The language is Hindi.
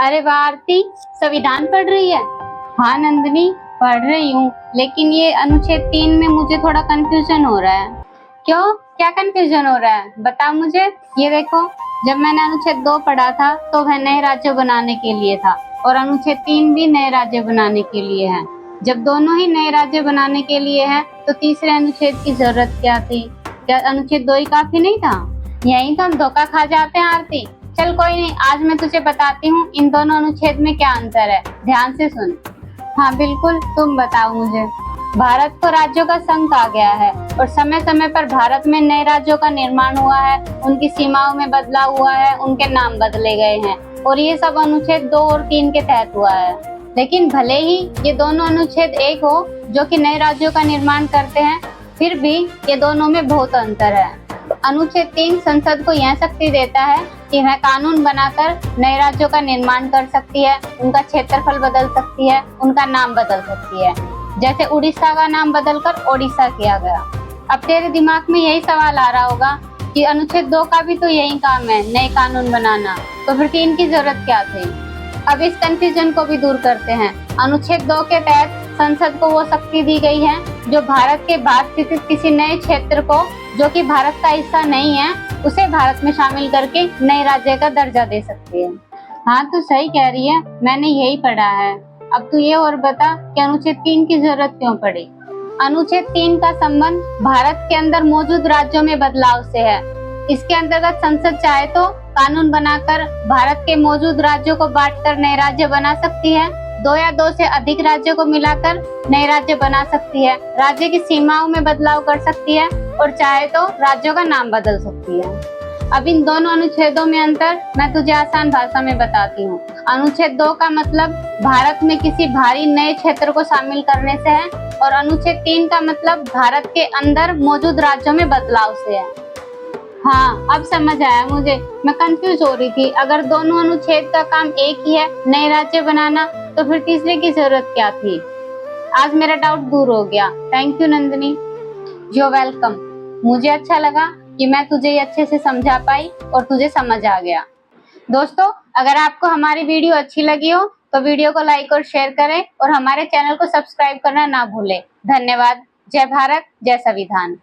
अरे वाह आरती, संविधान पढ़ रही है। हाँ नंदिनी, पढ़ रही हूँ, लेकिन ये अनुच्छेद 3 में मुझे थोड़ा कंफ्यूजन हो रहा है। क्यों, क्या कंफ्यूजन हो रहा है, बता मुझे। ये देखो, जब मैंने अनुच्छेद 2 पढ़ा था तो वह नए राज्य बनाने के लिए था, और अनुच्छेद 3 भी नए राज्य बनाने के लिए है। जब दोनों ही नए राज्य बनाने के लिए है तो तीसरे अनुच्छेद की जरूरत क्या थी? क्या अनुच्छेद 2 ही काफी नहीं था? यही तो हम धोखा खा जाते हैं आरती। चल कोई नहीं, आज मैं तुझे बताती हूँ इन दोनों अनुच्छेद में क्या अंतर है, ध्यान से सुन। हाँ बिल्कुल, तुम बताओ मुझे। भारत को राज्यों का संघ कहा गया है और समय समय पर भारत में नए राज्यों का निर्माण हुआ है, उनकी सीमाओं में बदलाव हुआ है, उनके नाम बदले गए हैं, और ये सब अनुच्छेद 2 और 3 के तहत हुआ है। लेकिन भले ही ये दोनों अनुच्छेद एक हो जो कि नए राज्यों का निर्माण करते हैं, फिर भी ये दोनों में बहुत अंतर है। अनुच्छेद 3 संसद को यह शक्ति देता है कि वह कानून बनाकर नए राज्यों का निर्माण कर सकती है, उनका क्षेत्रफल बदल सकती है, उनका नाम बदल सकती है। जैसे उड़ीसा का नाम बदलकर ओडिशा किया गया। अब तेरे दिमाग में यही सवाल आ रहा होगा कि अनुच्छेद 2 का भी तो यही काम है, नए कानून बनाना, तो फिर 3 की जरूरत क्या थी? अब इस कंफ्यूजन को भी दूर करते हैं। अनुच्छेद 2 के तहत संसद को वो शक्ति दी गई है जो भारत के बाद स्थित किसी नए क्षेत्र को, जो कि भारत का हिस्सा नहीं है, उसे भारत में शामिल करके नए राज्य का दर्जा दे सकती है। हाँ तू सही कह रही है, मैंने यही पढ़ा है। अब तू ये और बता कि अनुच्छेद 3 की जरूरत क्यों पड़ी? अनुच्छेद 3 का संबंध भारत के अंदर मौजूद राज्यों में बदलाव से है। इसके अंतर्गत संसद चाहे तो कानून बनाकर भारत के मौजूद राज्यों को बांटकर नए राज्य बना सकती है, 2 या 2 से अधिक राज्यों को मिलाकर नए राज्य बना सकती है, राज्य की सीमाओं में बदलाव कर सकती है, और चाहे तो राज्यों का नाम बदल सकती है। अब इन दोनों अनुच्छेदों में अंतर मैं तुझे आसान भाषा में बताती हूँ। अनुच्छेद 2 का मतलब भारत में किसी भारी नए क्षेत्र को शामिल करने से है, और अनुच्छेद 3 का मतलब भारत के अंदर मौजूद राज्यों में बदलाव से है। हाँ अब समझ आया मुझे, मैं कंफ्यूज हो रही थी। अगर दोनों अनुच्छेद का काम एक ही है, नए राज्य बनाना, तो फिर तीसरे की जरूरत क्या थी? आज मेरा डाउट दूर हो गया। Thank you Nandini. You welcome. मुझे अच्छा लगा कि मैं तुझे ये अच्छे से समझा पाई और तुझे समझ आ गया। दोस्तों, अगर आपको हमारी वीडियो अच्छी लगी हो तो वीडियो को लाइक और शेयर करें, और हमारे चैनल को सब्सक्राइब करना ना भूलें। धन्यवाद। जय भारत, जय संविधान।